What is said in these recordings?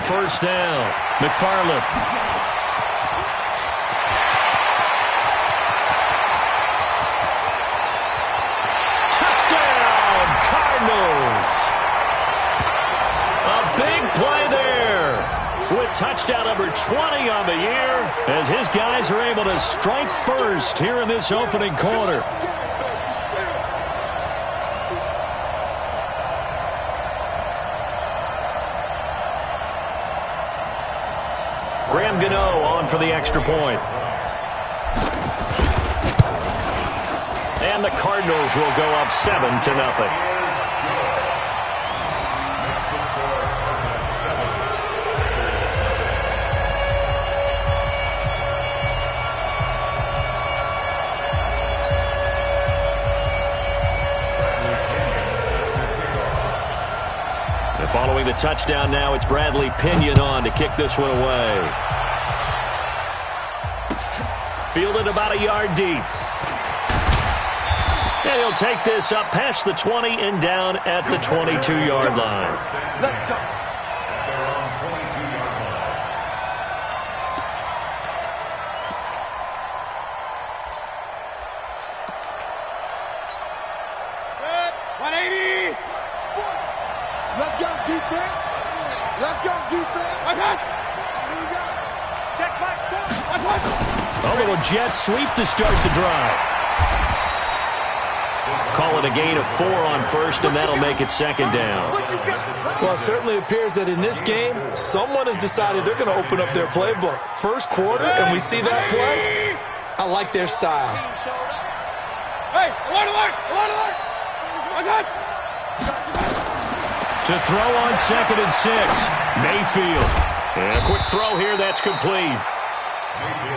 first down. McFarland. Touchdown, Cardinals. A big play there with touchdown number 20 on the year as his guys are able to strike first here in this opening quarter. Graham Gano on for the extra point. And the Cardinals will go up 7-0. Following the touchdown now, it's Bradley Pinion on to kick this one away. Fielded about a yard deep. And he'll take this up past the 20 and down at the 22-yard line. Let's go. Let's go, defense. Let's go, defense. Okay. Here we go. Check back. Watch. A little jet sweep to start the drive. Call it a gain of 4 on first, and that'll make it second down. Well, it certainly appears that in this game, someone has decided they're going to open up their playbook. First quarter, and we see that play. I like their style. Hey, alert, alert, alert, alert. Watch out. To throw on 2nd and 6. Mayfield. And a quick throw here, that's complete.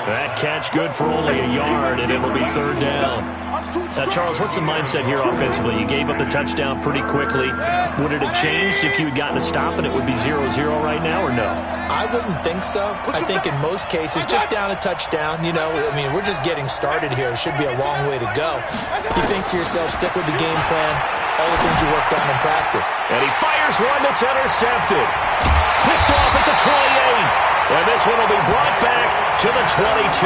That catch good for only a yard, and it'll be 3rd down. Now, Charles, what's the mindset here offensively? You gave up the touchdown pretty quickly. Would it have changed if you had gotten a stop and it would be 0-0 right now, or no? I wouldn't think so. I think in most cases, just down a touchdown, you know, I mean, we're just getting started here. It should be a long way to go. You think to yourself, stick with the game plan, all the things you worked on in practice. And he fires one that's intercepted. Picked off at the 28. And this one will be brought back to the 22.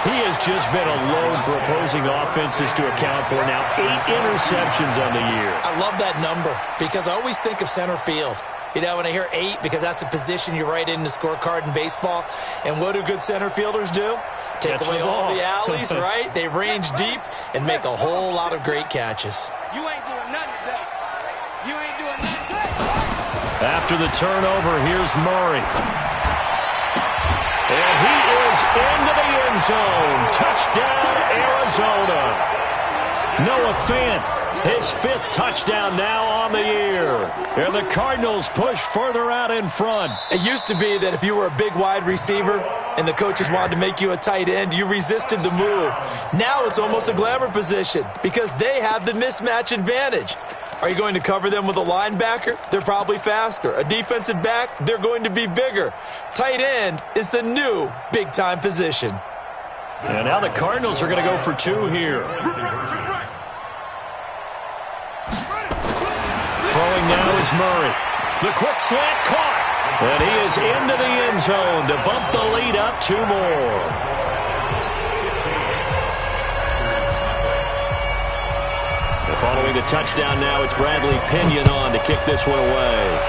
He has just been a load for opposing offenses to account for now. 8 interceptions on the year. I love that number because I always think of center field. You know, when I hear 8, because that's the position you write in the scorecard in baseball. And what do good center fielders do? Take away all the alleys, right? They range deep and make a whole lot of great catches. You ain't doing nothing today. You ain't doing nothing. After the turnover, here's Murray. And he is into the end zone. Touchdown, Arizona. Noah Fant, his 5th touchdown now on the year. And the Cardinals push further out in front. It used to be that if you were a big wide receiver and the coaches wanted to make you a tight end, you resisted the move. Now it's almost a glamour position because they have the mismatch advantage. Are you going to cover them with a linebacker? They're probably faster. A defensive back? They're going to be bigger. Tight end is the new big-time position. And now the Cardinals are going to go for 2 here. Throwing now is Murray. The quick slant caught. And he is into the end zone to bump the lead up 2 more. Following the touchdown now, it's Bradley Pinion on to kick this one away.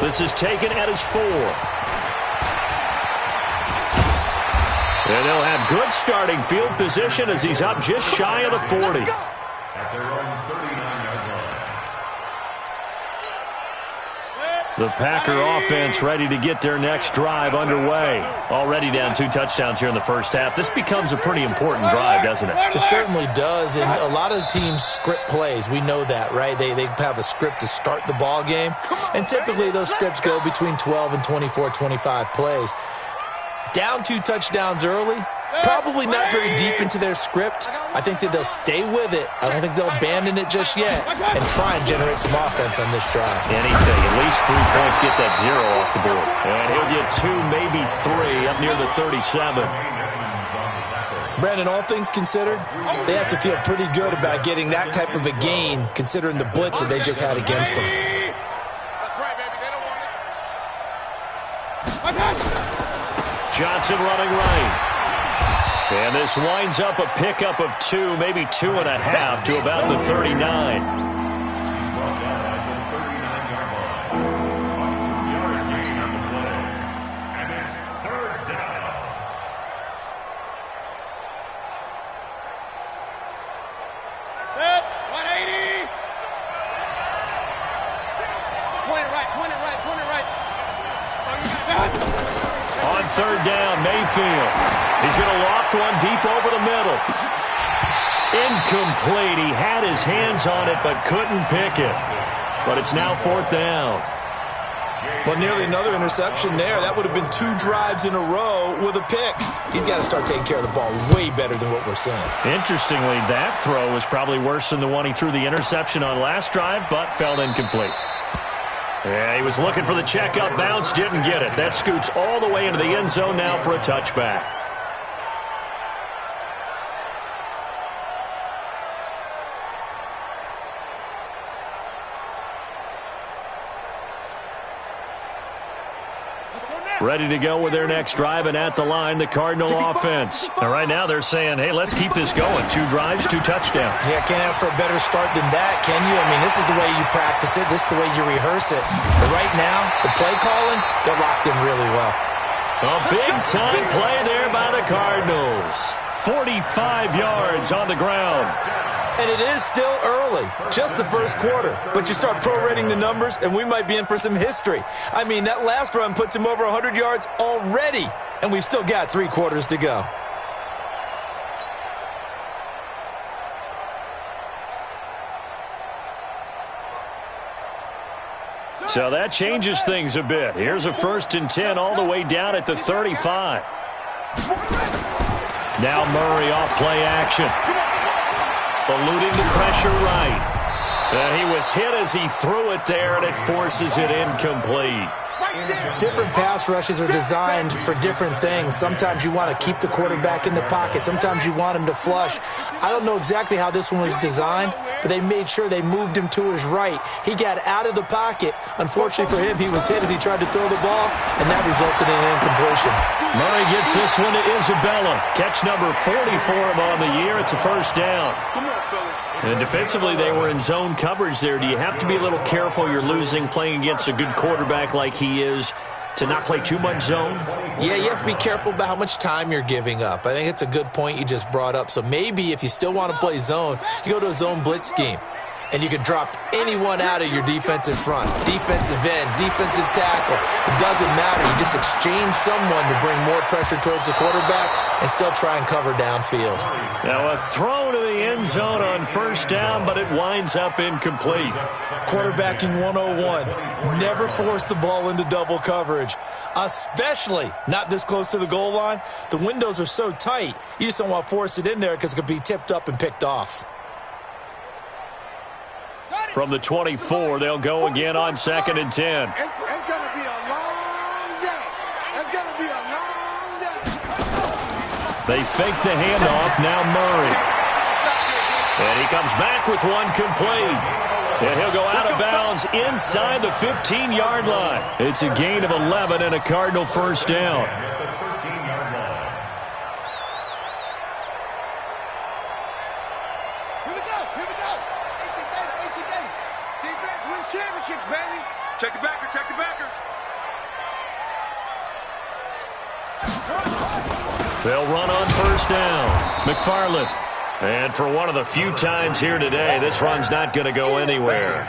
This is taken at his 4. And they'll have good starting field position as he's up just shy of the 40. The Packer offense ready to get their next drive underway. Already down 2 touchdowns here in the first half. This becomes a pretty important drive, doesn't it? It certainly does, and a lot of the teams script plays. We know that, right? They have a script to start the ball game, and typically those scripts go between 12 and 24, 25 plays. Down 2 touchdowns early, probably not very deep into their script. I think that they'll stay with it. I don't think they'll abandon it just yet and try and generate some offense on this drive. Anything, at least 3 points, get that 0 off the board. And he'll get 2, maybe 3, up near the 37. Brandon, all things considered, they have to feel pretty good about getting that type of a gain considering the blitz that they just had against them. That's right, baby. They don't want it. Johnson running right. And this winds up a pickup of 2, maybe 2.5 to about the 39. Third down, Mayfield. He's going to loft one deep over the middle. Incomplete. He had his hands on it but couldn't pick it. But it's now 4th down. Well, nearly another interception there. That would have been 2 drives in a row with a pick. He's got to start taking care of the ball way better than what we're seeing. Interestingly, that throw was probably worse than the one he threw the interception on last drive, but fell incomplete. Yeah, he was looking for the check-up bounce, didn't get it. That scoots all the way into the end zone now for a touchback. Ready to go with their next drive, and at the line, the Cardinal offense. Now, right now, they're saying, hey, let's keep this going. 2 drives, 2 touchdowns. Yeah, can't ask for a better start than that, can you? I mean, this is the way you practice it. This is the way you rehearse it. But right now, the play calling, they're locked in really well. A big-time play there by the Cardinals. 45 yards on the ground. And it is still early, just the first quarter. But you start prorating the numbers, and we might be in for some history. I mean, that last run puts him over 100 yards already, and we've still got 3 quarters to go. So that changes things a bit. Here's a 1st and 10 all the way down at the 35. Now Murray off play action. Eluding the pressure right. And he was hit as he threw it there, and it forces it incomplete. Different pass rushes are designed for different things. Sometimes you want to keep the quarterback in the pocket. Sometimes you want him to flush. I don't know exactly how this one was designed, but they made sure they moved him to his right. He got out of the pocket. Unfortunately for him, he was hit as he tried to throw the ball, and that resulted in an incompletion. Murray gets this one to Isabella. Catch number 40 for him on the year. It's a 1st down. And defensively, they were in zone coverage there. Do you have to be a little careful? You're losing playing against a good quarterback like he is to not play too much zone? Yeah, you have to be careful about how much time you're giving up. I think it's a good point you just brought up. So maybe if you still want to play zone, you go to a zone blitz scheme. And you can drop anyone out of your defensive front, defensive end, defensive tackle. It doesn't matter. You just exchange someone to bring more pressure towards the quarterback and still try and cover downfield. Now a throw to the end zone on 1st down, but it winds up incomplete. Quarterbacking 101. Never force the ball into double coverage, especially not this close to the goal line. The windows are so tight, you just don't want to force it in there because it could be tipped up and picked off. From the 24, they'll go again on 2nd and 10. It's going to be a long day. It's going to be a long day. They fake the handoff. Now Murray. And he comes back with one complete. And he'll go out of bounds inside the 15-yard line. It's a gain of 11 and a Cardinal 1st down. Championships, baby. Check the backer, check the backer. They'll run on 1st down. McFarland. And for one of the few times here today, this run's not going to go anywhere.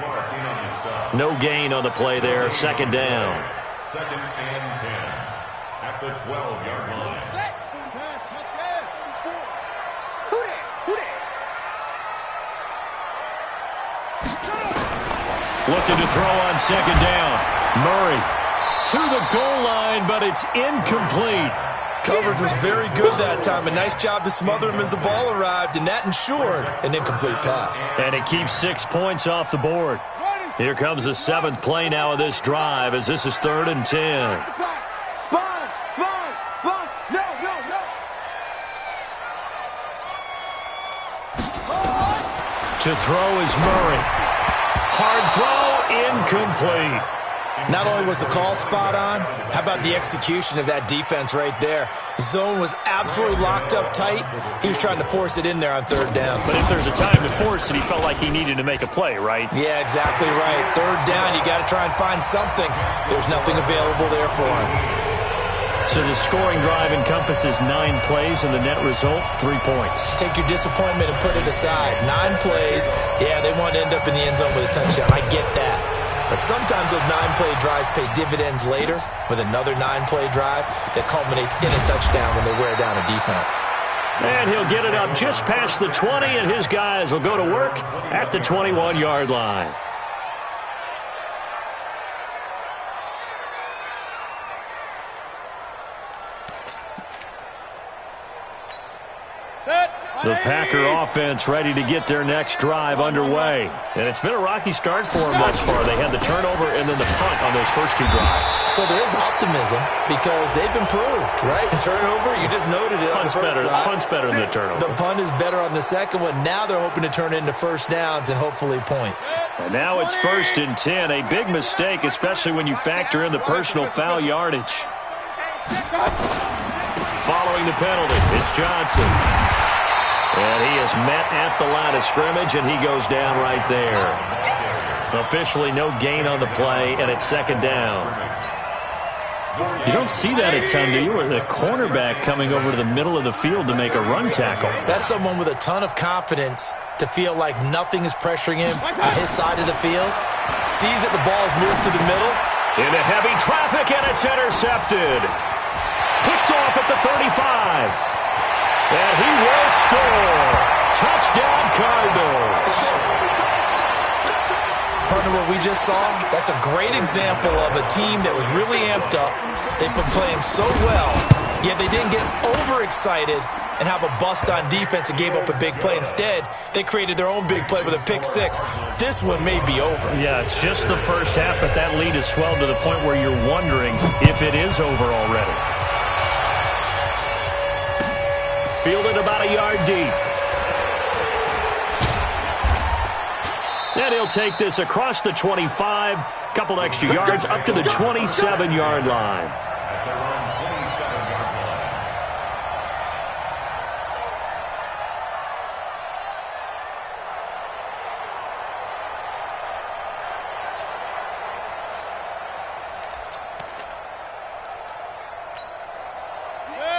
No gain on the play there. 2nd down. 2nd and 10 at the 12-yard line. Looking to throw on 2nd down. Murray to the goal line, but it's incomplete. Coverage was very good that time. A nice job to smother him as the ball arrived, and that ensured an incomplete pass. And it keeps 6 points off the board. Here comes the 7th play now of this drive as this is 3rd and 10. To throw is Murray. Hard throw, incomplete. Not only was the call spot on, how about the execution of that defense right there? Zone was absolutely locked up tight. He was trying to force it in there on third down. But if there's a time to force it, he felt like he needed to make a play, right? Yeah, exactly right. Third down, you got to try and find something. There's nothing available there for him. So the scoring drive encompasses 9 plays, and the net result, 3 points. Take your disappointment and put it aside. 9 plays. Yeah, they want to end up in the end zone with a touchdown. I get that. But sometimes those 9-play drives pay dividends later with another 9-play drive that culminates in a touchdown when they wear down a defense. And he'll get it up just past the 20, and his guys will go to work at the 21-yard line. The Packer offense ready to get their next drive underway. And it's been a rocky start for them thus far. They had the turnover and then the punt on those first 2 drives. So there is optimism because they've improved, right? Turnover, you just noted it. Punt's better than the turnover. The punt is better on the second one. Now they're hoping to turn it into first downs and hopefully points. And now it's 1st and 10. A big mistake, especially when you factor in the personal foul yardage. Following the penalty, it's Johnson. And he is met at the line of scrimmage, and he goes down right there. Officially no gain on the play, and it's 2nd down. You don't see that a ton, do you? Or the cornerback coming over to the middle of the field to make a run tackle. That's someone with a ton of confidence to feel like nothing is pressuring him on his side of the field. Sees that the ball's moved to the middle. Into heavy traffic, and it's intercepted. Picked off at the 35. And he will score. Touchdown, Cardinals. Partner, what we just saw, that's a great example of a team that was really amped up. They've been playing so well, yet they didn't get overexcited and have a bust on defense and gave up a big play. Instead, they created their own big play with a pick 6. This one may be over. Yeah, it's just the first half, but that lead has swelled to the point where you're wondering if it is over already. Fielded about a yard deep. And he'll take this across the 25. Couple extra yards up to the 27-yard line.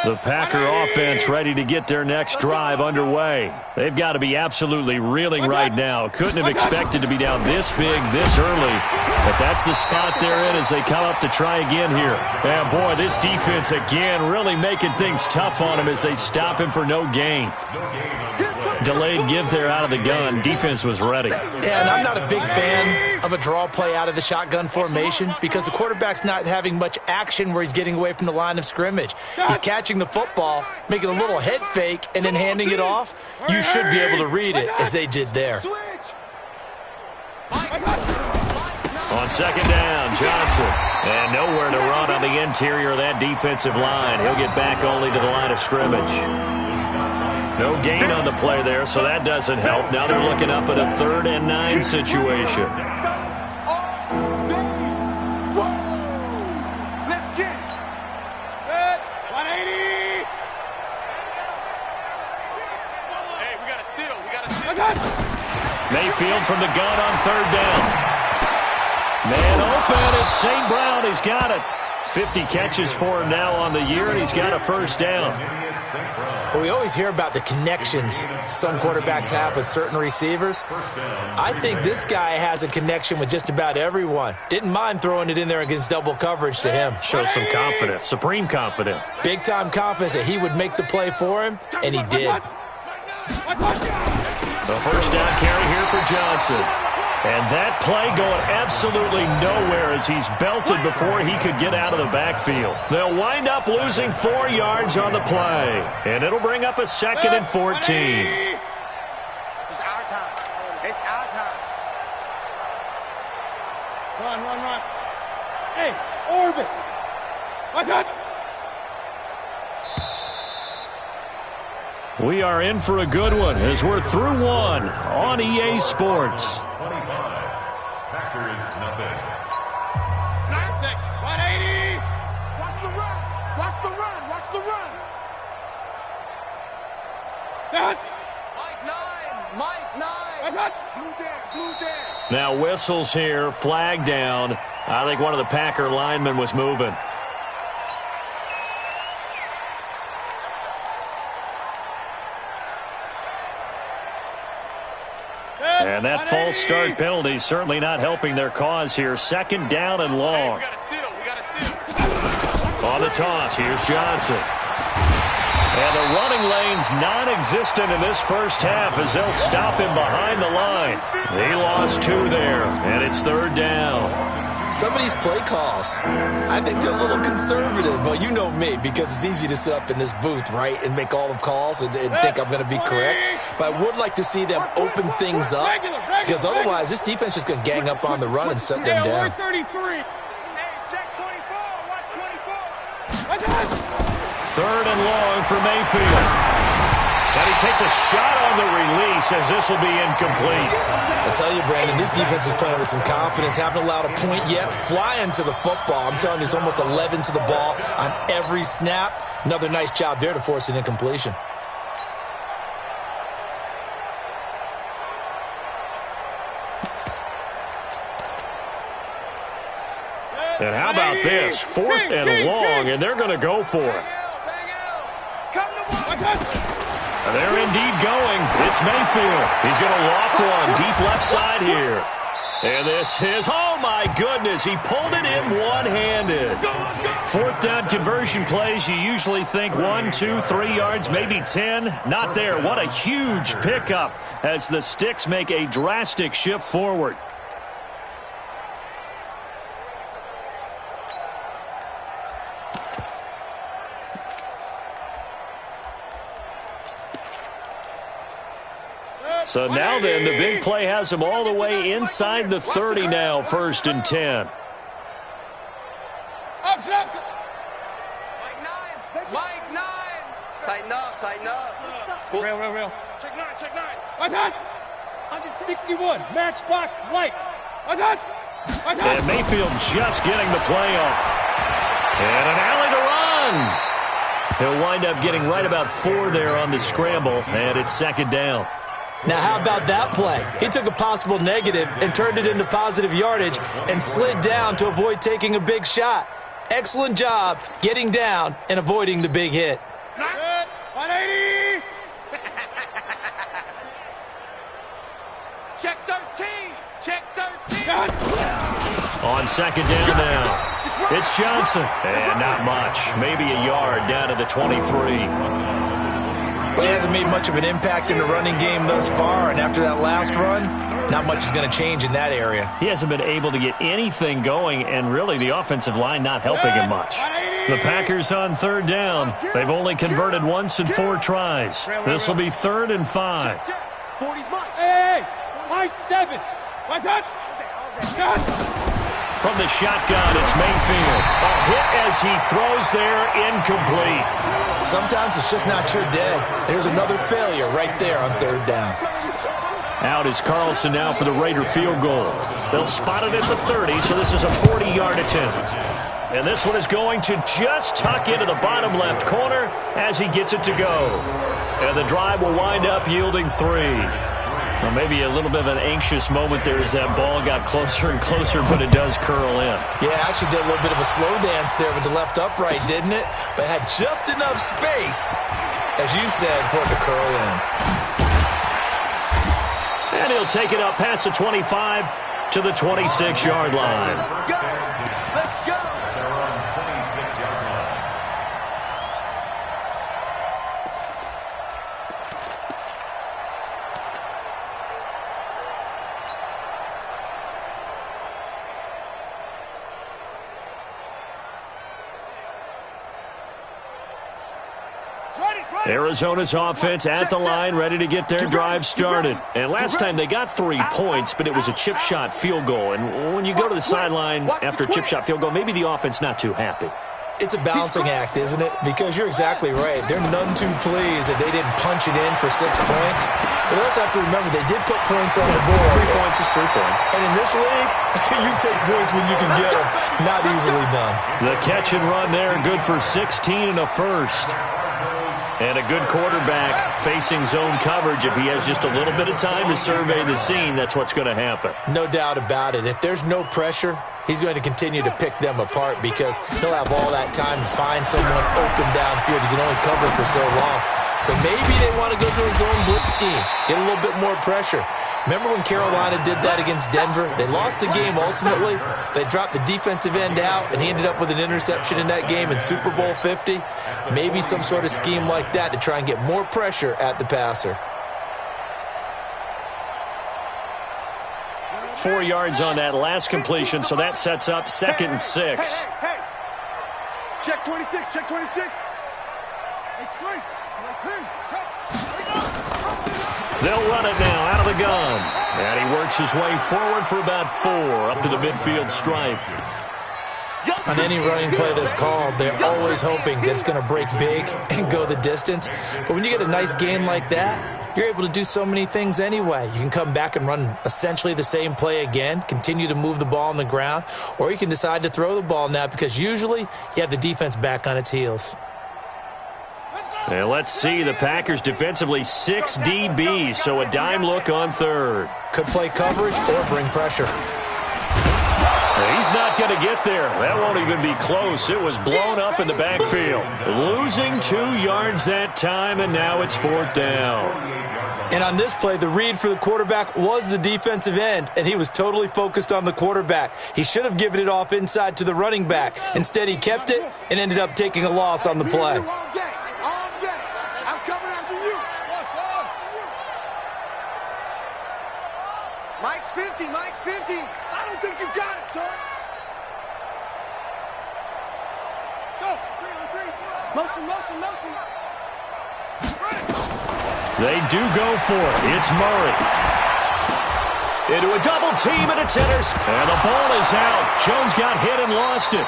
The Packer offense ready to get their next drive underway. They've got to be absolutely reeling right now. Couldn't have expected to be down this big, this early. But that's the spot they're in as they come up to try again here. And boy, this defense again really making things tough on him as they stop him for no gain. Delayed give there out of the gun. Defense was ready. Yeah, and I'm not a big fan of a draw play out of the shotgun formation because the quarterback's not having much action where he's getting away from the line of scrimmage. He's catching the football, making a little head fake, and then handing it off. You should be able to read it as they did there. On 2nd down, Johnson. And nowhere to run on the interior of that defensive line. He'll get back only to the line of scrimmage. No gain on the play there, so that doesn't help. Now they're looking up at a 3rd and 9 situation. Let's get it. 180. Hey, we got to seal. We got to seal. Mayfield from the gun on 3rd down. Man open, it's St. Brown. He's got it. 50 catches for him now on the year, and he's got a 1st down. Well, we always hear about the connections some quarterbacks have with certain receivers. I think this guy has a connection with just about everyone. Didn't mind throwing it in there against double coverage to him. Shows some confidence, supreme confidence. Big-time confidence that he would make the play for him, and he did. The 1st down carry here for Johnson. And that play going absolutely nowhere as he's belted before he could get out of the backfield. They'll wind up losing 4 yards on the play. And it'll bring up a 2nd and 14. It's our time. It's our time. Run. Hey, orbit. Watch out. We are in for a good one as we're through one on EA Sports. 25. Packers nothing. 180. Watch the run. Watch the run. Watch the run. Done. Mike 9. That's it. Blue there. Blue there. Now whistles here, flag down. I think one of the Packer linemen was moving. And that false start penalty certainly not helping their cause here. Second down and long. We got to seal. We got to seal. On the toss, here's Johnson. And the running lane's non-existent in this first half as they'll stop him behind the line. He lost 2 there, and it's third down. Some of these play calls, I think they're a little conservative, but you know me, because it's easy to sit up in this booth, right, and make all the calls and think I'm going to be correct. But I would like to see them open things up, because otherwise this defense is going to gang up on the run and shut them down. 33. Hey, check 24. Watch 24. That's it. Third and long for Mayfield. And he takes a shot on the release as this will be incomplete. I tell you, Brandon, this defense is playing with some confidence. Haven't allowed a point yet. Flying to the football. I'm telling you, it's almost 11 to the ball on every snap. Another nice job there to force an incompletion. And how about this? 4th and long, and they're going to go for it. They're indeed going. It's Mayfield. He's going to loft one deep left side here. And this is, oh my goodness, he pulled it in one-handed. 4th down conversion plays, you usually think 1, 2, 3 yards, maybe 10. Not there. What a huge pickup as the Sticks make a drastic shift forward. So now then, the big play has him all the way inside the 30 now, 1st and 10. Mike 9. Tighten up, tighten up. Real. Check 9. What's that? 161. Matchbox lights. What's that? And Mayfield just getting the play off. And an alley to run. He'll wind up getting right about 4 there on the scramble, and it's 2nd down. Now, how about that play? He took a possible negative and turned it into positive yardage and slid down to avoid taking a big shot. Excellent job getting down and avoiding the big hit. 180. Check 13. Check 13. On 2nd down now, it's Johnson. And not much. Maybe a yard down to the 23. But he hasn't made much of an impact in the running game thus far, and after that last run, not much is going to change in that area. He hasn't been able to get anything going, and really the offensive line not helping him much. The Packers on 3rd down. They've only converted once in 4 tries. This will be 3rd and 5. 40's mine. Hey, high 7. What's that? From the shotgun, it's Mayfield. A hit as he throws there, incomplete. Sometimes it's just not your day. There's another failure right there on 3rd down. Out is Carlson now for the Raider field goal. They'll spot it at the 30, so this is a 40-yard attempt. And this one is going to just tuck into the bottom left corner as he gets it to go. And the drive will wind up yielding 3. Well, maybe a little bit of an anxious moment there as that ball got closer and closer, but it does curl in. Yeah, actually did a little bit of a slow dance there with the left upright, didn't it? But had just enough space, as you said, for it to curl in. And he'll take it up past the 25 to the 26-yard line. Let's go. They're on 26-yard line. Arizona's offense at the line, ready to get their drive started. And last time they got 3 points, but it was a chip shot field goal. And when you go to the sideline after a chip shot field goal, maybe the offense not too happy. It's a balancing act, isn't it? Because you're exactly right. They're none too pleased that they didn't punch it in for 6 points. But they also have to remember they did put points on the board. 3 points is 3 points. And in this league, you take points when you can get them. Not easily done. The catch and run there, good for 16 and a first. And a good quarterback facing zone coverage. If he has just a little bit of time to survey the scene, that's what's going to happen. No doubt about it. If there's no pressure, he's going to continue to pick them apart because he'll have all that time to find someone open downfield. You can only cover for so long. So maybe they want to go to a zone blitz scheme, get a little bit more pressure. Remember when Carolina did that against Denver? They lost the game ultimately. They dropped the defensive end out, and he ended up with an interception in that game in Super Bowl 50. Maybe some sort of scheme like that to try and get more pressure at the passer. 4 yards on that last completion, so that sets up 2nd and 6. Hey. Check 26, check 26. It's great. They'll run it now out of the gun. And he works his way forward for about 4 up to the midfield stripe. On any running play that's called, they're always hoping that it's going to break big and go the distance. But when you get a nice game like that, you're able to do so many things anyway. You can come back and run essentially the same play again, continue to move the ball on the ground, or you can decide to throw the ball now because usually you have the defense back on its heels. And let's see, the Packers defensively 6 DBs, so a dime look on 3rd. Could play coverage or bring pressure. He's not going to get there. That won't even be close. It was blown up in the backfield. Losing 2 yards that time, and now it's 4th down. And on this play, the read for the quarterback was the defensive end, and he was totally focused on the quarterback. He should have given it off inside to the running back. Instead, he kept it and ended up taking a loss on the play. Mike's 50, Mike's 50. I don't think you got it, son. Go, 3 on 3. Motion. They do go for it. It's Murray. Into a double team, and it's intercepted. And the ball is out. Jones got hit and lost it.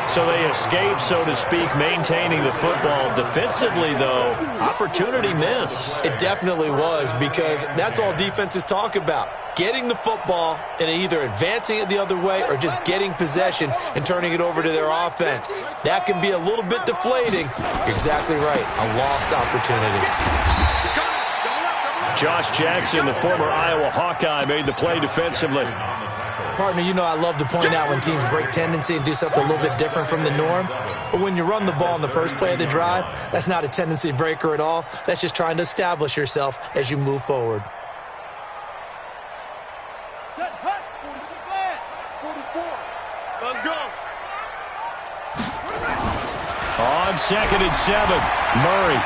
So they escape, so to speak, maintaining the football. Defensively, though, opportunity miss. It definitely was because that's all defenses talk about. Getting the football and either advancing it the other way or just getting possession and turning it over to their offense. That can be a little bit deflating. You're exactly right. A lost opportunity. Josh Jackson, the former Iowa Hawkeye, made the play defensively. Partner, you know I love to point out when teams break tendency and do something a little bit different from the norm. But when you run the ball in the first play of the drive, that's not a tendency breaker at all. That's just trying to establish yourself as you move forward. Set, hut, 40 to the flat. 44. Let's go. On 2nd and 7, Murray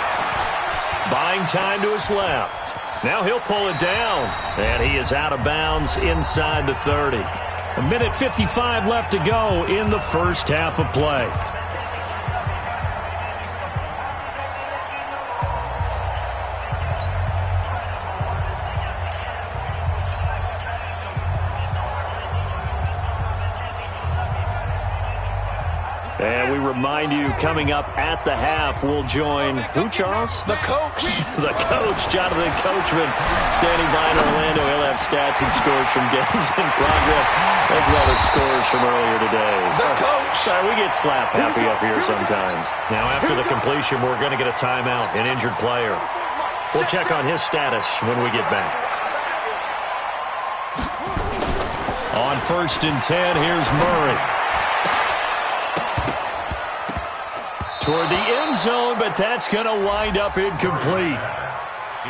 buying time to his left. Now he'll pull it down, and he is out of bounds inside the 30. 1:55 left to go in the first half of play. And we remind you, coming up at the half, we'll join who, Charles? The coach. The coach, Jonathan Coachman, standing by in Orlando. He'll have stats and scores from games in progress, as well as scores from earlier today. The coach. Sorry, we get slap happy up here sometimes. Now, after the completion, we're going to get a timeout, an injured player. We'll check on his status when we get back. On 1st and 10, here's Murray. Toward the end zone, but that's going to wind up incomplete.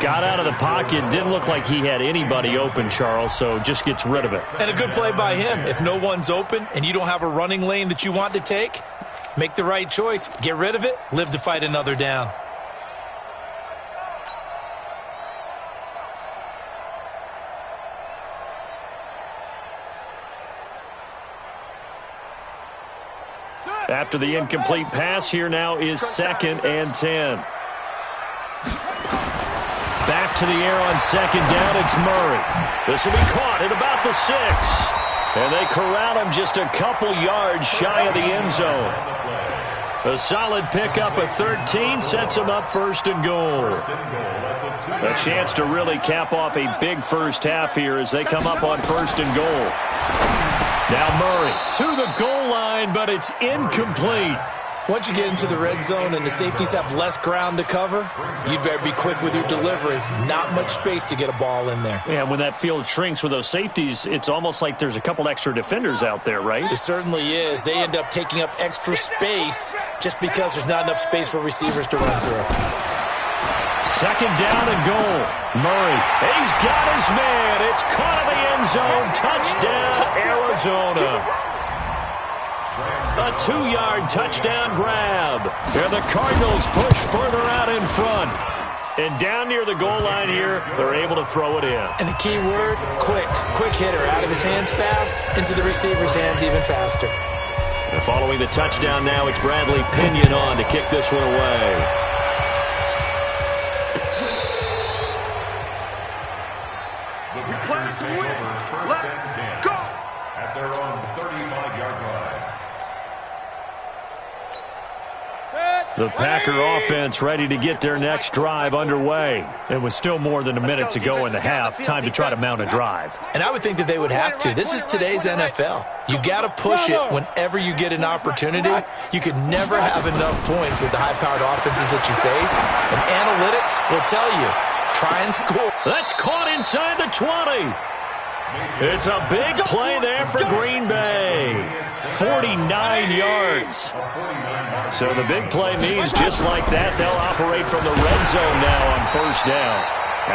Got out of the pocket. Didn't look like he had anybody open, Charles, so just gets rid of it. And a good play by him. If no one's open and you don't have a running lane that you want to take, make the right choice. Get rid of it. Live to fight another down. After the incomplete pass, here now is 2nd and 10. Back to the air on 2nd down, it's Murray. This will be caught at about the 6. And they corral him just a couple yards shy of the end zone. A solid pickup of 13 sets them up first and goal. A chance to really cap off a big first half here as they come up on first and goal. Now Murray to the goal line, but it's incomplete. Once you get into the red zone and the safeties have less ground to cover, you'd better be quick with your delivery. Not much space to get a ball in there. Yeah, when that field shrinks with those safeties, it's almost like there's a couple extra defenders out there, right? It certainly is. They end up taking up extra space just because there's not enough space for receivers to run through. Second down and goal. Murray, he's got his man. It's caught in the end zone. Touchdown, Arizona. A 2-yard touchdown grab. And the Cardinals push further out in front. And down near the goal line here, they're able to throw it in. And the key word, quick. Quick hitter. Out of his hands fast, into the receiver's hands even faster. And following the touchdown now, it's Bradley Pinion on to kick this one away. The Packer offense ready to get their next drive underway. It was still more than a minute to go in the half. Time to try to mount a drive. And I would think that they would have to. This is today's NFL. You got to push it whenever you get an opportunity. You could never have enough points with the high-powered offenses that you face. And analytics will tell you, try and score. That's caught inside the 20. It's a big play there for Green Bay. 49 yards. So the big play means just like that, they'll operate from the red zone now on first down.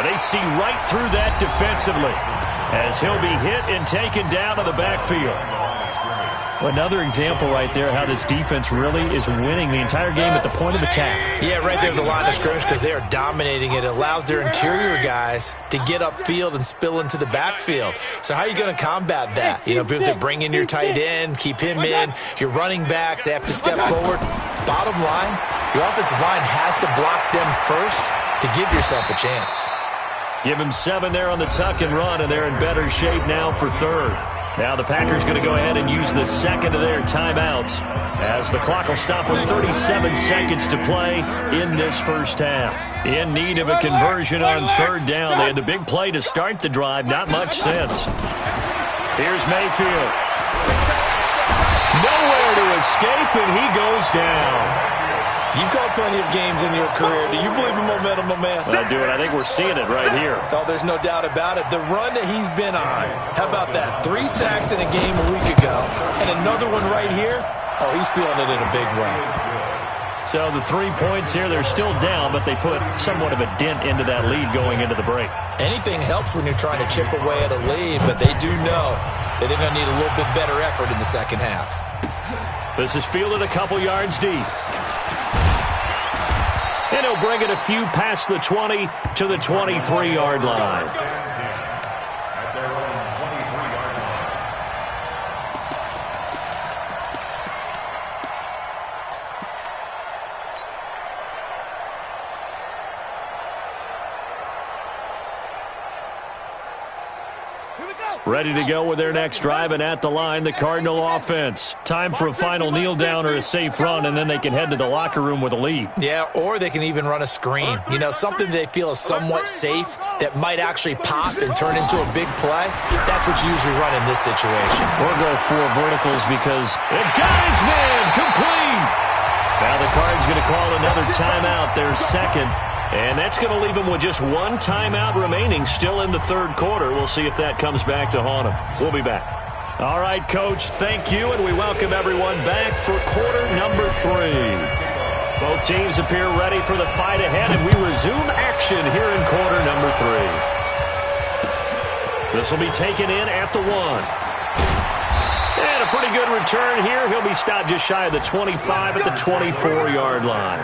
And they see right through that defensively as he'll be hit and taken down to the backfield. Another example right there how this defense really is winning the entire game at the point of attack. Yeah, right there at the line of scrimmage because they are dominating it. It allows their interior guys to get upfield and spill into the backfield. So how are you going to combat that? You know, people say bring in your tight end, keep him in. Your running backs, they have to step forward. Bottom line, your offensive line has to block them first to give yourself a chance. Give him 7 there on the tuck and run, and they're in better shape now for third. Now the Packers going to go ahead and use the second of their timeouts as the clock will stop with 37 seconds to play in this first half. In need of a conversion on third down. They had the big play to start the drive. Not much sense. Here's Mayfield. Nowhere to escape, and he goes down. You've called plenty of games in your career. Do you believe in momentum, my man? I do, and I think we're seeing it right here. Oh, there's no doubt about it. The run that he's been on, how about that? 3 sacks in a game a week ago, and another one right here. Oh, he's feeling it in a big way. So the 3 points here, they're still down, but they put somewhat of a dent into that lead going into the break. Anything helps when you're trying to chip away at a lead, but they do know that they're going to need a little bit better effort in the second half. This is fielded a couple yards deep. And he'll bring it a few past the 20 to the 23-yard line. Ready to go with their next drive, and at the line, the Cardinal offense. Time for a final kneel down or a safe run, and then they can head to the locker room with a lead. Yeah, or they can even run a screen. You know, something they feel is somewhat safe that might actually pop and turn into a big play. That's what you usually run in this situation. Or go 4 verticals because it got his man complete. Now the Cards going to call another timeout, their second. And that's going to leave them with just 1 timeout remaining still in the third quarter. We'll see if that comes back to haunt them. We'll be back. All right, Coach, thank you, and we welcome everyone back for quarter number 3. Both teams appear ready for the fight ahead, and we resume action here in quarter number 3. This will be taken in at the 1. And a pretty good return here. He'll be stopped just shy of the 25 at the 24-yard line.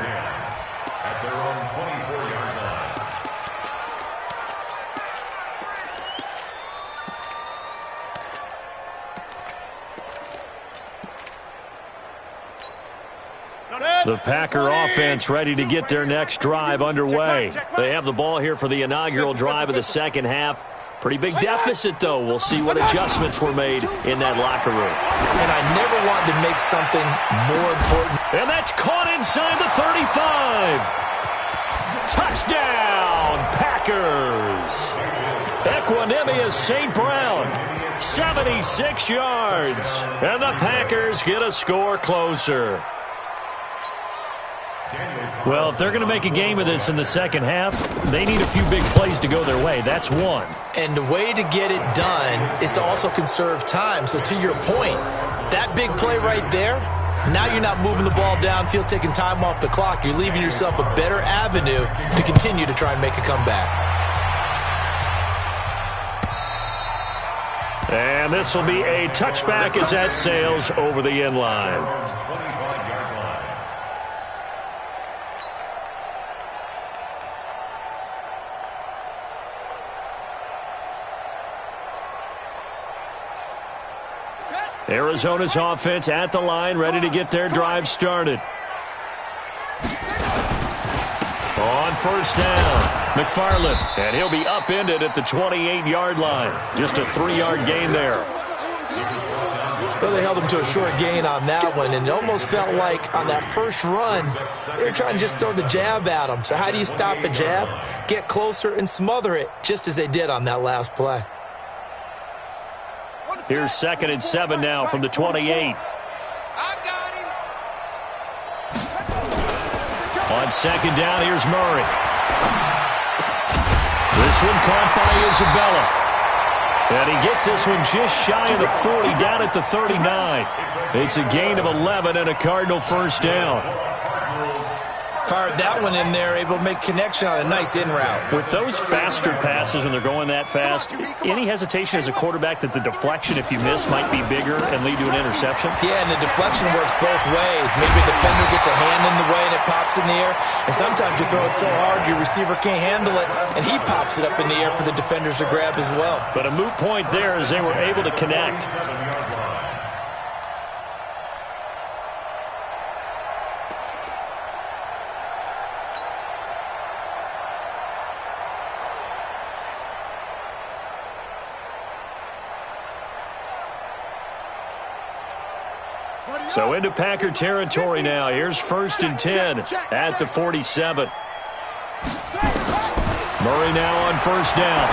The Packer offense ready to get their next drive underway. They have the ball here for the inaugural drive of the second half. Pretty big deficit, though. We'll see what adjustments were made in that locker room. And I never wanted to make something more important. And that's caught inside the 35. Touchdown, Packers. Equanimous St. Brown, 76 yards. And the Packers get a score closer. Well, if they're going to make a game of this in the second half, they need a few big plays to go their way. That's one. And the way to get it done is to also conserve time. So to your point, that big play right there, now you're not moving the ball downfield, taking time off the clock. You're leaving yourself a better avenue to continue to try and make a comeback. And this will be a touchback as that sails over the end line. Arizona's offense at the line, ready to get their drive started. On first down, McFarland, and he'll be upended at the 28-yard line. Just a 3-yard gain there. Well, they held him to a short gain on that one, and it almost felt like on that first run, they were trying to just throw the jab at him. So how do you stop a jab? Get closer and smother it, just as they did on that last play. Here's 2nd and 7 now from the 28. On 2nd down, here's Murray. This one caught by Isabella. And he gets this one just shy of the 40, down at the 39. It's a gain of 11 and a Cardinal first down. Fired that one in there, able to make connection on a nice in route. With those faster passes when they're going that fast, any hesitation as a quarterback that the deflection, if you miss, might be bigger and lead to an interception? Yeah, and the deflection works both ways. Maybe a defender gets a hand in the way and it pops in the air. And sometimes you throw it so hard your receiver can't handle it, and he pops it up in the air for the defenders to grab as well. But a moot point there as they were able to connect. So into Packer territory now. Here's 1st and 10 at the 47. Murray now on first down.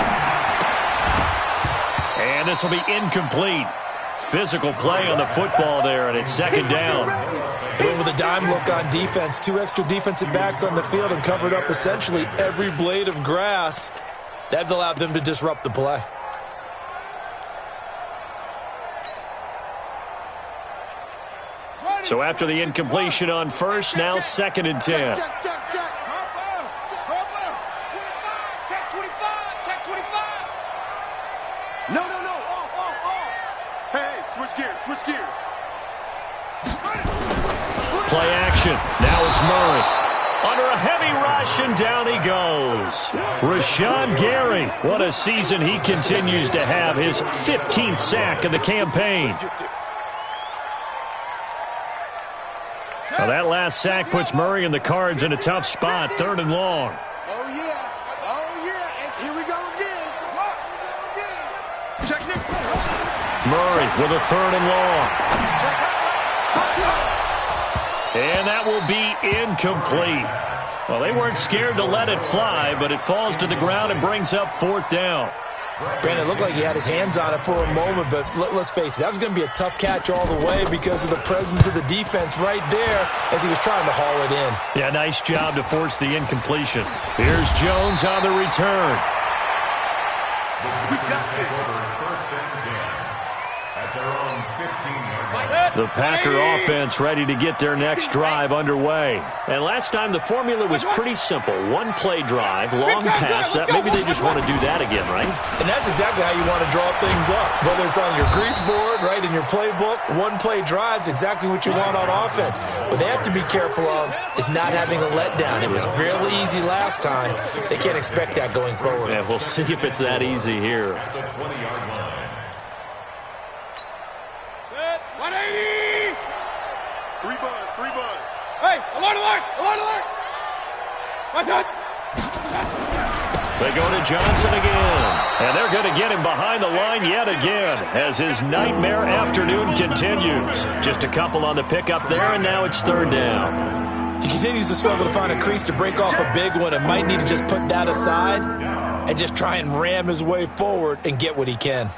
And this will be incomplete. Physical play on the football there, and it's 2nd down. And with a dime look on defense, 2 extra defensive backs on the field and covered up essentially every blade of grass. That allowed them to disrupt the play. So after the incompletion on first, now 2nd and 10. Check 25. No. Hey, switch gears. Play action. Now it's Murray. Under a heavy rush, and down he goes. Rashawn Gary. What a season he continues to have. His 15th sack of the campaign. Now that last sack puts Murray and the Cards in a tough spot, 3rd and long. Oh, yeah. And here we go again. Check Nick. Murray with a 3rd and long. And that will be incomplete. Well, they weren't scared to let it fly, but it falls to the ground and brings up 4th down. Brandon, it looked like he had his hands on it for a moment, but let's face it, that was going to be a tough catch all the way because of the presence of the defense right there as he was trying to haul it in. Yeah, nice job to force the incompletion. Here's Jones on the return. We got this. 1st and 10 at their own 15-yard line. The Packer offense ready to get their next drive underway. And last time the formula was pretty simple. 1-play drive, long pass. Maybe they just want to do that again, right? And that's exactly how you want to draw things up. Whether it's on your grease board, right, in your playbook, 1-play drive's exactly what you want on offense. What they have to be careful of is not having a letdown. It was fairly easy last time. They can't expect that going forward. Yeah, we'll see if it's that easy here. At the 20-yard line. 180! 3 buzz. Hey, alert! What's that? They go to Johnson again. And they're going to get him behind the line yet again as his nightmare afternoon continues. Just a couple on the pickup there, and now it's third down. He continues to struggle to find a crease to break off a big one and might need to just put that aside and just try and ram his way forward and get what he can.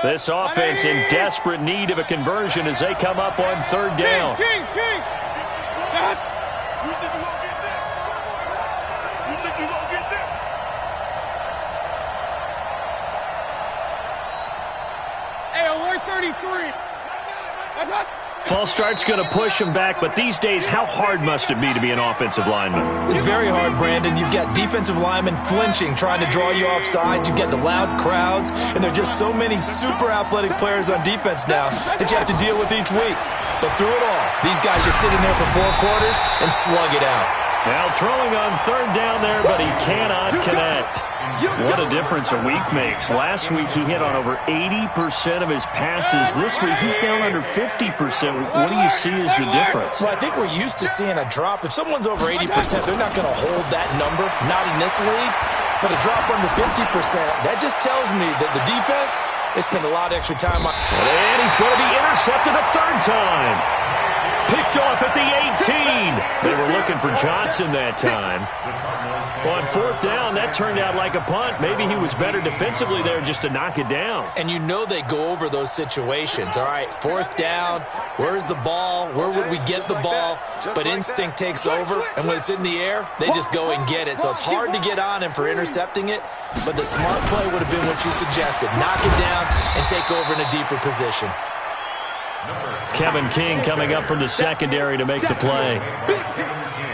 This offense in desperate need of a conversion as they come up on third down. King. Hey, alert 33. False start's going to push him back, but these days, how hard must it be to be an offensive lineman? It's very hard, Brandon. You've got defensive linemen flinching, trying to draw you offside. You've got the loud crowds, and there are just so many super athletic players on defense now that you have to deal with each week. But through it all, these guys just sit in there for 4 quarters and slug it out. Now throwing on third down there, but he cannot connect. What a difference a week makes. Last week he hit on over 80% of his passes. This week he's down under 50%. What do you see as the difference? Well, I think we're used to seeing a drop. If someone's over 80%, they're not going to hold that number, not in this league. But a drop under 50%, that just tells me that the defense, they spend a lot of extra time on. And he's going to be intercepted a third time. Picked off at the 18. They were looking for Johnson that time. On fourth down, that turned out like a punt. Maybe he was better defensively there just to knock it down. And you know they go over those situations. All right, fourth down, where's the ball? Where would we get the ball? But instinct takes over, and when it's in the air, they just go and get it. So it's hard to get on him for intercepting it, but the smart play would have been what you suggested. Knock it down and take over in a deeper position. Kevin King coming up from the secondary to make the play.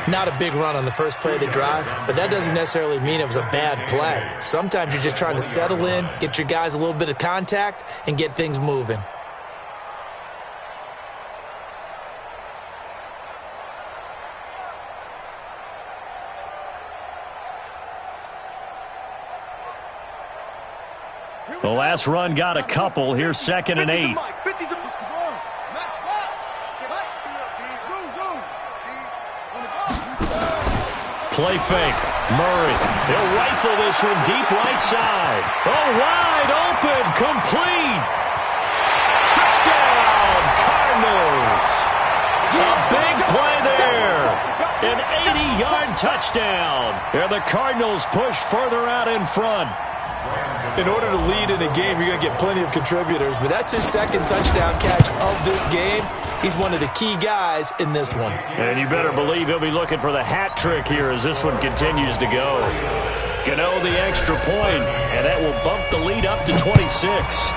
Not a big run on the first play of the drive, but that doesn't necessarily mean it was a bad play. Sometimes you're just trying to settle in, get your guys a little bit of contact, and get things moving. The last run got a couple. Here's 2nd and 8. Play fake. Murray. He'll rifle this one deep right side. Oh, wide open. Complete. Touchdown, Cardinals. A big play there. An 80-yard touchdown. And the Cardinals push further out in front. In order to lead in a game, you're going to get plenty of contributors, but that's his 2nd touchdown catch of this game. He's one of the key guys in this one. And you better believe he'll be looking for the hat trick here as this one continues to go. Gano the extra point, and that will bump the lead up to 26.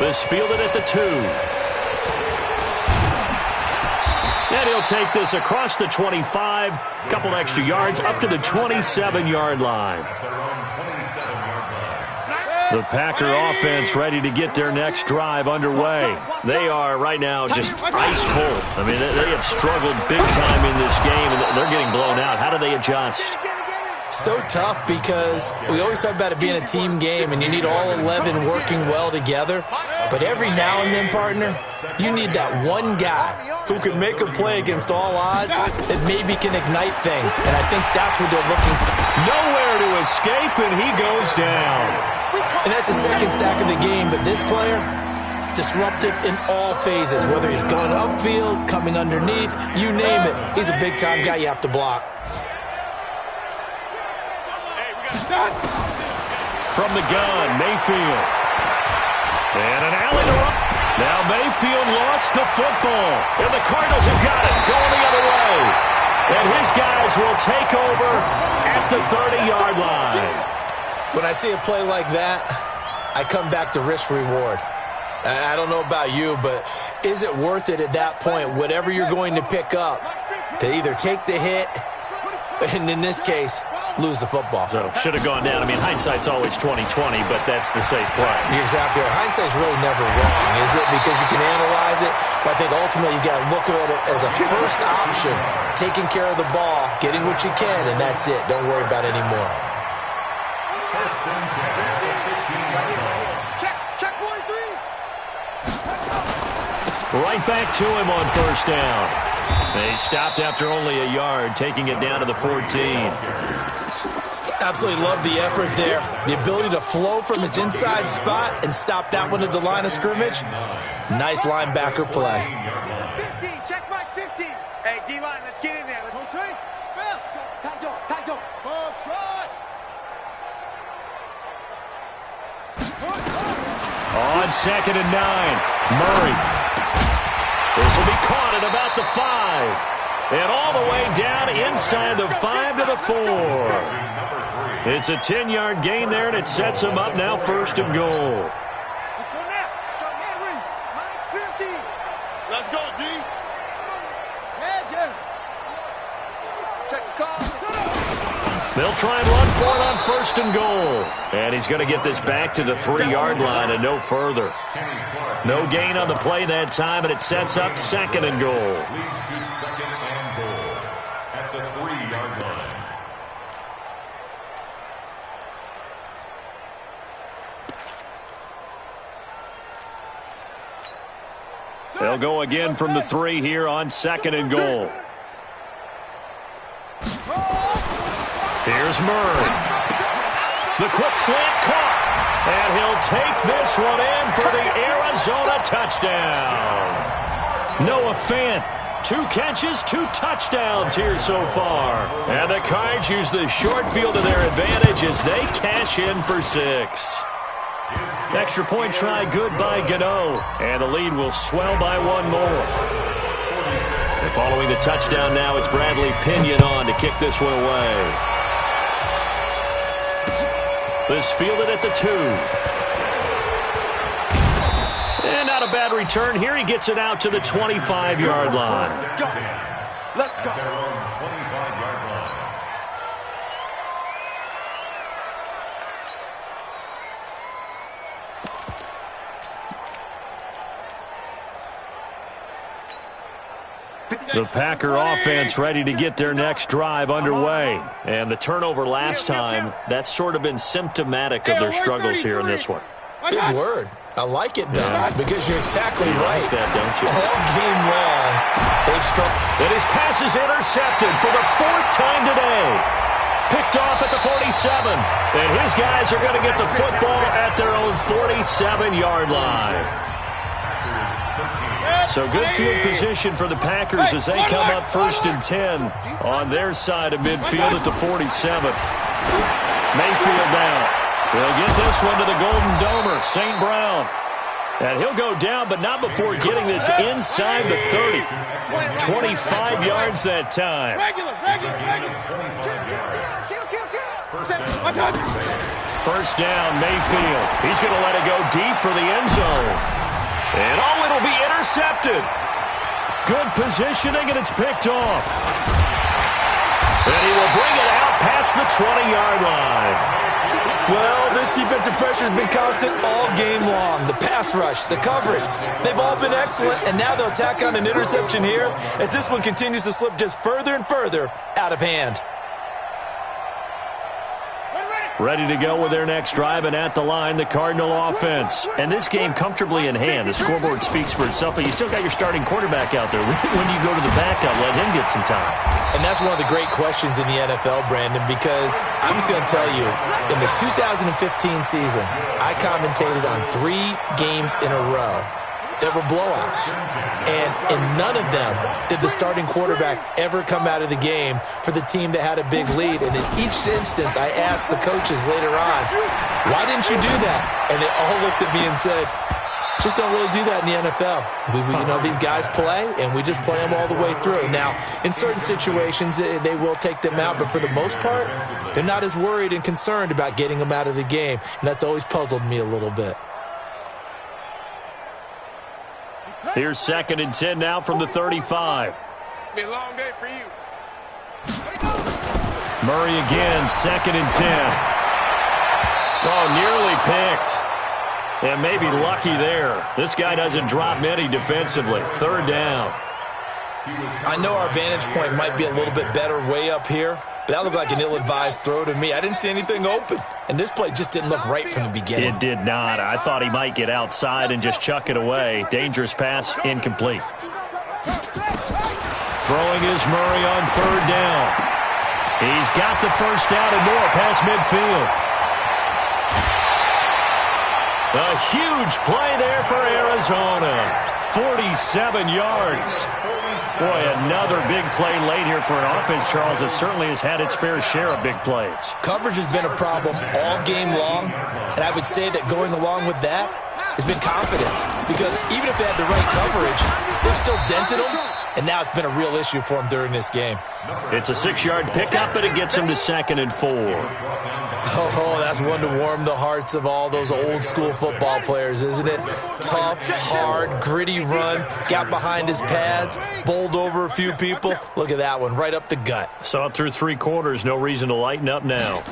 This fielded at the 2. And he'll take this across the 25, couple extra yards, up to the 27-yard line. The Packer offense ready to get their next drive underway. They are right now just ice cold. I mean, they have struggled big time in this game, and they're getting blown out. How do they adjust? So tough because we always talk about it being a team game and you need all 11 working well together. But every now and then, partner, you need that one guy who can make a play against all odds that maybe can ignite things. And I think that's what they're looking for. Nowhere to escape, and he goes down. And that's the 2nd sack of the game. But this player, disruptive in all phases, whether he's going upfield, coming underneath, you name it. He's a big-time guy you have to block. From the gun, Mayfield. And an alley to run. Now Mayfield lost the football. And the Cardinals have got it, going the other way. And his guys will take over at the 30-yard line. When I see a play like that, I come back to risk-reward. I don't know about you, but is it worth it at that point, whatever you're going to pick up, to either take the hit, and in this case, lose the football? So, should have gone down. I mean, hindsight's always 20/20, but that's the safe play. You're exactly right. Hindsight's really never wrong, is it? Because you can analyze it, but I think ultimately you got to look at it as a first option, taking care of the ball, getting what you can, and that's it. Don't worry about it anymore. Check 43. Right back to him on first down. They stopped after only a yard, taking it down to the 14. Absolutely love the effort there. The ability to flow from his inside spot and stop that one at the line of scrimmage. Nice linebacker play. 15, check my 15. Hey, D-line, let's get in there. Let's go, Trey. Spell. Tight door. Ball, try. On 2nd and 9, Murray. This will be caught at about the 5. And all the way down inside the 5 to the 4. It's a 10-yard gain there, and it sets him up now 1st and goal. Let's go now. Stop Henry. Mike 50. Let's go, D. Check the call. They'll try and run for it on 1st and goal. And he's going to get this back to the 3-yard line and no further. No gain on the play that time, and it sets up 2nd and goal. Leads to 2nd and goal at the 3-yard line. They'll go again from the 3 here on 2nd and goal. Here's Murray. The quick slant caught. And he'll take this one in for the Arizona touchdown. Noah Fant, 2 catches, 2 touchdowns here so far. And the Cards use the short field to their advantage as they cash in for 6. Extra point try good by Gano. And the lead will swell by 1 more. And following the touchdown now, it's Bradley Pinion on to kick this one away. This fielded at the 2. And not a bad return here. He gets it out to the 25-yard line. Let's go. At their own 25-yard line. The Packer offense ready to get their next drive underway. And the turnover last time, that's sort of been symptomatic of their struggles here in this one. Big word. I like it, though, because you're exactly You right. like that, don't you? All game long, they've struggled. And his pass is intercepted for the 4th time today. Picked off at the 47. And his guys are going to get the football at their own 47-yard line. So good field position for the Packers as they come up 1st and 10 on their side of midfield at the 47. Mayfield now. He'll get this one to the Golden Domer, St. Brown. And he'll go down, but not before getting this inside the 30. 25 yards that time. First down, Mayfield. He's going to let it go deep for the end zone. And it'll be intercepted. Good positioning, and it's picked off. And he will bring it out past the 20-yard line. Well, this defensive pressure has been constant all game long. The pass rush, the coverage, they've all been excellent, and now they'll tack on an interception here as this one continues to slip just further and further out of hand. Ready to go with their next drive, and at the line, the Cardinal offense. And this game comfortably in hand. The scoreboard speaks for itself, but you still got your starting quarterback out there. When you go to the backup, let him get some time. And that's one of the great questions in the NFL, Brandon, because I'm just going to tell you, in the 2015 season, I commentated on 3 games in a row that were blowouts. And in none of them did the starting quarterback ever come out of the game for the team that had a big lead. And in each instance, I asked the coaches later on, why didn't you do that? And they all looked at me and said, just don't really do that in the NFL. These guys play, and we just play them all the way through. Now, in certain situations, they will take them out, but for the most part, they're not as worried and concerned about getting them out of the game. And that's always puzzled me a little bit. Here's 2nd and 10 now from the 35. It's been a long day for you. Murray again, 2nd and 10. Oh, nearly picked. And maybe lucky there. This guy doesn't drop many defensively. 3rd down. I know our vantage point might be a little bit better way up here, but that looked like an ill-advised throw to me. I didn't see anything open, and this play just didn't look right from the beginning. It did not. I thought he might get outside and just chuck it away. Dangerous pass, incomplete. Throwing is Murray on third down. He's got the first down and more past midfield. A huge play there for Arizona. 47 yards. Boy, another big play late here for an offense, Charles, that certainly has had its fair share of big plays. Coverage has been a problem all game long, and I would say that going along with that has been confidence, because even if they had the right coverage, they've still dented them, and now it's been a real issue for them during this game. It's a 6-yard pickup, but it gets them to 2nd and 4. Oh, that's one to warm the hearts of all those old-school football players, isn't it? Tough, hard, gritty run, got behind his pads, bowled over a few people. Look at that one, right up the gut. Saw it through 3 quarters, no reason to lighten up now.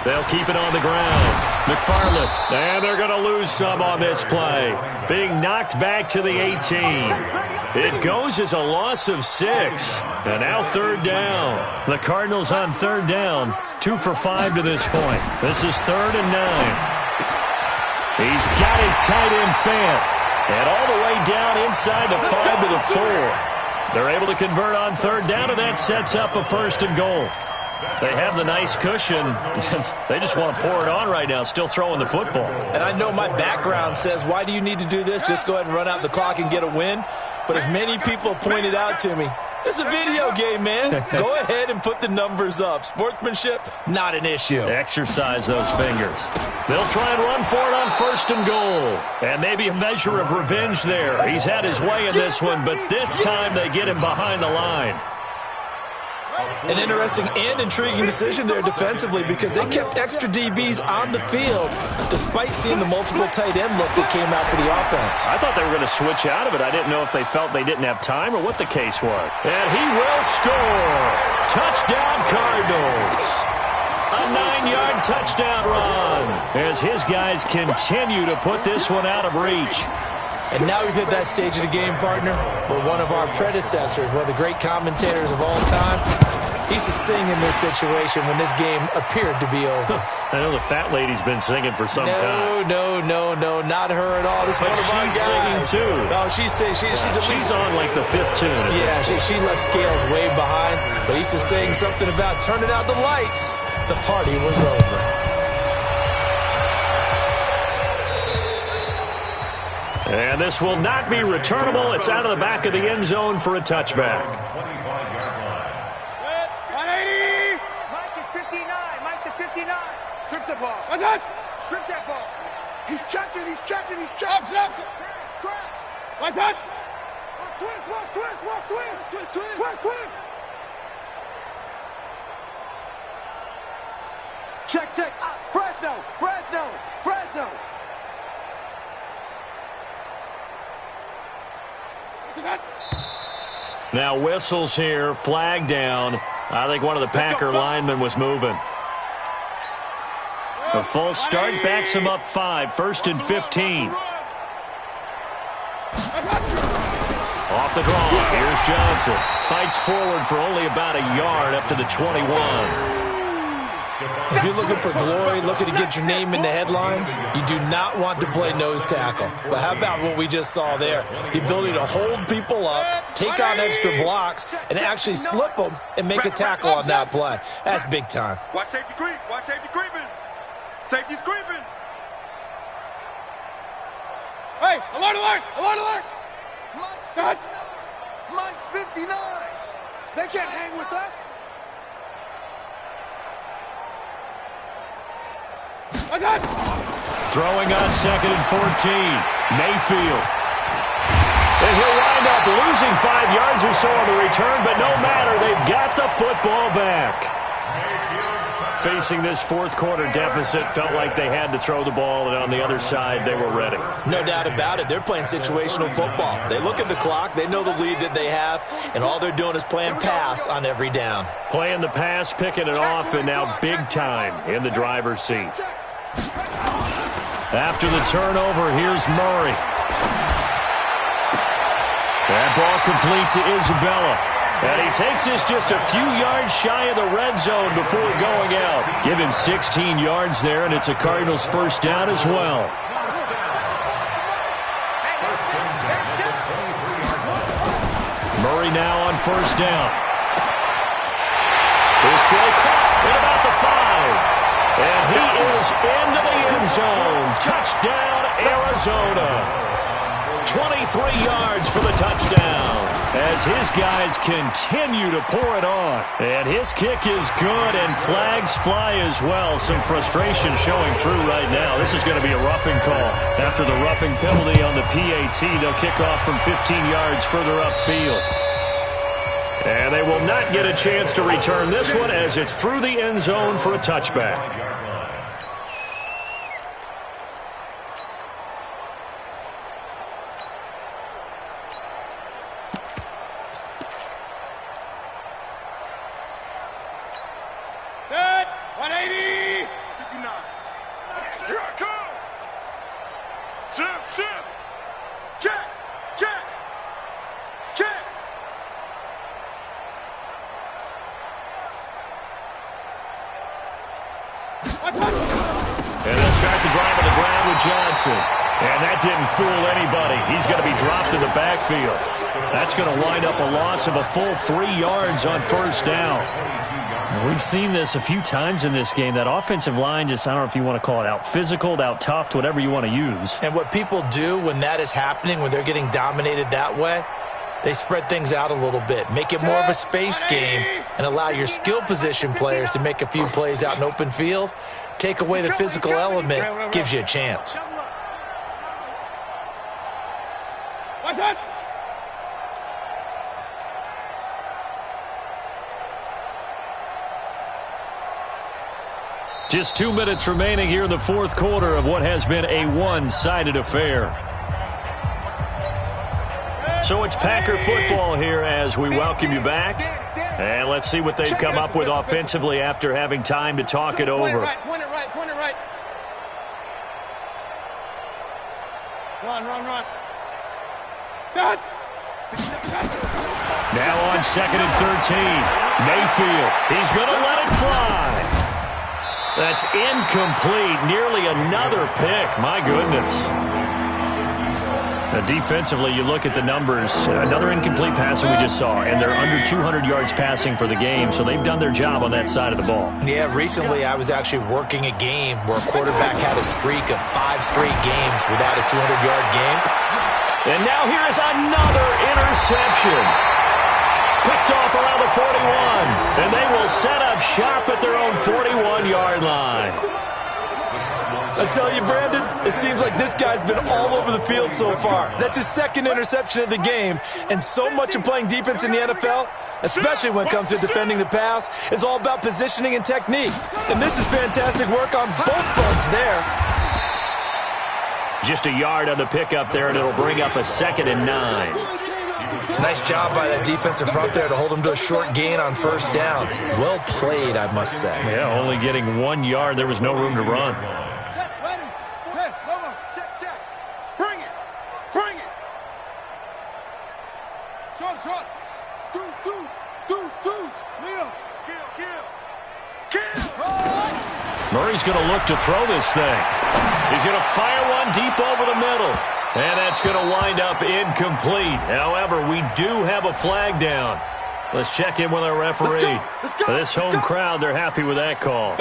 They'll keep it on the ground. McFarland, and they're going to lose some on this play. Being knocked back to the 18. It goes as a loss of 6. And now 3rd down. The Cardinals on 3rd down. 2 for 5 to this point. This is 3rd and 9. He's got his tight end Fant. And all the way down inside the 5 to the 4. They're able to convert on 3rd down, and that sets up a 1st and goal. They have the nice cushion. They just want to pour it on right now, still throwing the football. And I know my background says, why do you need to do this? Just go ahead and run out the clock and get a win. But as many people pointed out to me, this is a video game, man. Go ahead and put the numbers up. Sportsmanship, not an issue. Exercise those fingers. They'll try and run for it on 1st and goal. And maybe a measure of revenge there. He's had his way in this one, but this time they get him behind the line. An interesting and intriguing decision there defensively, because they kept extra DBs on the field despite seeing the multiple tight end look that came out for the offense. I thought they were going to switch out of it. I didn't know if they felt they didn't have time or what the case was. And he will score. Touchdown Cardinals. A 9-yard touchdown run as his guys continue to put this one out of reach. And now we've hit that stage of the game, partner, where one of our predecessors, one of the great commentators of all time, used to sing in this situation when this game appeared to be over. I know the fat lady's been singing for some time. No, not her at all. This but one of our she's guys. Singing too. No, she's singing. She's on like the 5th tune. Yeah, she left Scales way behind, but he used to sing something about turning out the lights. The party was over. And this will not be returnable. It's out of the back of the end zone for a touchback. 180. Mike is 59. Mike to 59. Strip the ball. What's that? Strip that ball. He's checking. Scratch. What's that? Twist. Check. Fresno. Now whistles here, flag down. I think one of the Packer linemen was moving. A false start backs him up 5, 1st and 15. Off the draw, here's Johnson. Fights forward for only about a yard up to the 21. If you're looking for glory, looking to get your name in the headlines, you do not want to play nose tackle. But how about what we just saw there? The ability to hold people up, take on extra blocks, and actually slip them and make a tackle on that play. That's big time. Watch safety creep. Safety's creeping. Hey, alert! Mike's 59. They can't hang with us. What's that? Throwing on 2nd and 14. Mayfield. And he'll wind up losing 5 yards or so on the return, but no matter, they've got the football back. Facing this 4th quarter deficit, felt like they had to throw the ball, and on the other side, they were ready. No doubt about it. They're playing situational football. They look at the clock, they know the lead that they have, and all they're doing is playing pass on every down. Playing the pass, picking it off, and now big time in the driver's seat. After the turnover, here's Murray. That ball complete to Isabella. And he takes this just a few yards shy of the red zone before going out. Give him 16 yards there, and it's a Cardinals 1st down as well. Murray now on first down. His throw caught at about the 5. And he is into the end zone. Touchdown, Arizona. 23 yards for the touchdown as his guys continue to pour it on. And his kick is good, and flags fly as well. Some frustration showing through right now. This is going to be a roughing call. After the roughing penalty on the PAT, they'll kick off from 15 yards further upfield. And they will not get a chance to return this one as it's through the end zone for a touchback. Set. 180. 59. Here I come. Shift. Check. And they'll start the drive on the ground with Johnson. And that didn't fool anybody. He's going to be dropped in the backfield. That's going to wind up a loss of a full 3 yards on first down. We've seen this a few times in this game. That offensive line just, I don't know if you want to call it out-physicaled, out-toughed, whatever you want to use. And what people do when that is happening, when they're getting dominated that way, they spread things out a little bit, make it more of a space game, and allow your skill position players to make a few plays out in open field. Take away the physical element, gives you a chance. What's that? Just 2 minutes remaining here in the fourth quarter of what has been a one-sided affair. So it's Packer football here as we welcome you back. And let's see what they've come up with offensively after having time to talk it over. Point it right. Run. Cut. Now on 2nd and 13. Mayfield. He's going to let it fly. That's incomplete. Nearly another pick. My goodness. Defensively, you look at the numbers. Another incomplete pass that we just saw, and they're under 200 yards passing for the game, so they've done their job on that side of the ball. Yeah, recently I was actually working a game where a quarterback had a streak of 5 straight games without a 200-yard game. And now here is another interception. Picked off around the 41, and they will set up shop at their own 41-yard line. I tell you, Brandon, it seems like this guy's been all over the field so far. That's his 2nd interception of the game, and so much of playing defense in the NFL, especially when it comes to defending the pass, is all about positioning and technique. And this is fantastic work on both fronts there. Just a yard on the pickup there, and it'll bring up a 2nd and 9. Nice job by that defensive front there to hold him to a short gain on first down. Well played, I must say. Yeah, only getting 1 yard. There was no room to run. Short. Deuce. Leo. Kill. Murray's going to look to throw this thing. He's going to fire one deep over the middle. And that's going to wind up incomplete. However, we do have a flag down. Let's check in with our referee. This home crowd, they're happy with that call.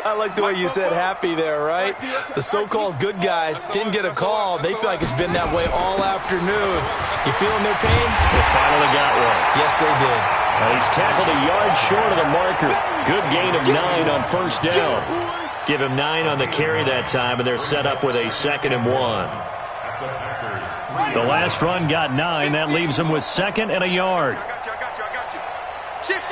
I like the way you said happy there, right? The so-called good guys didn't get a call. They feel like it's been that way all afternoon. You feeling their pain? They finally got one. Yes, they did. He's tackled a yard short of the marker. Good gain of 9 on first down. Give him 9 on the carry that time, and they're set up with a 2nd and 1. The last run got 9. That leaves them with 2nd and a yard. I got you. Shift.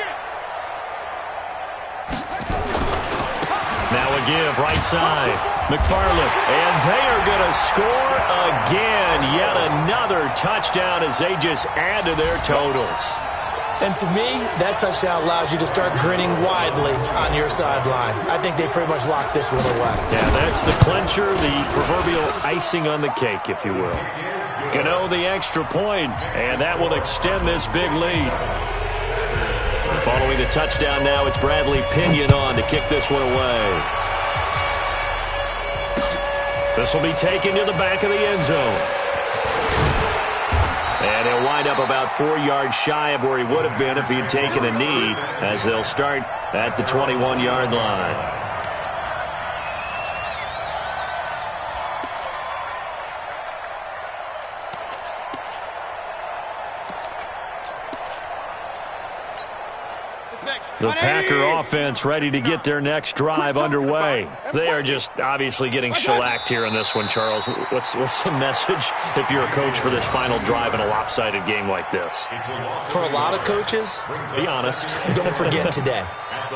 Now a give, right side. McFarland, and they are going to score again. Yet another touchdown as they just add to their totals. And to me, that touchdown allows you to start grinning widely on your sideline. I think they pretty much locked this one away. Yeah, that's the clincher, the proverbial icing on the cake, if you will. Gano the extra point, and that will extend this big lead. Following the touchdown now, it's Bradley Pinion on to kick this one away. This will be taken to the back of the end zone. And he'll wind up about 4 yards shy of where he would have been if he had taken a knee, as they'll start at the 21-yard line. The Packer offense ready to get their next drive underway. They are just obviously getting shellacked here in this one, Charles. What's the message if you're a coach for this final drive in a lopsided game like this? For a lot of coaches, be honest. Don't forget today.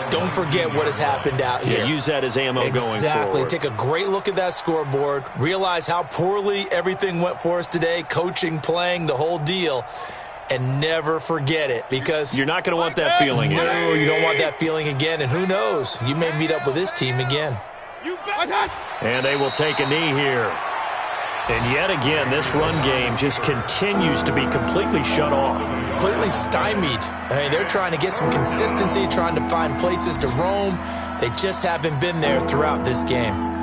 Don't forget what has happened out here. Yeah, use that as ammo going forward. Exactly. Take a great look at that scoreboard. Realize how poorly everything went for us today, coaching, playing, the whole deal. And never forget it, because you're not going to want that feeling again. No, you don't want that feeling again. And who knows? You may meet up with this team again. And they will take a knee here. And yet again, this run game just continues to be completely shut off. Completely stymied. I mean, they're trying to get some consistency, trying to find places to roam. They just haven't been there throughout this game.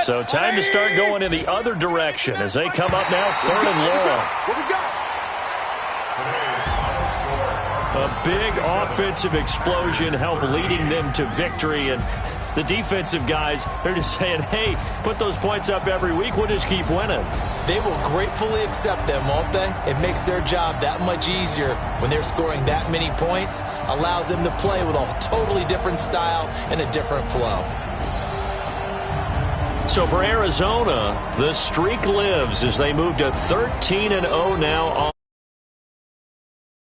So time to start going in the other direction as they come up now 3rd and long. A big offensive explosion helped leading them to victory, and the defensive guys, they're just saying, hey, put those points up every week, we'll just keep winning. They will gratefully accept them, won't they? It makes their job that much easier when they're scoring that many points, allows them to play with a totally different style and a different flow. So for Arizona, the streak lives as they move to 13-0 now.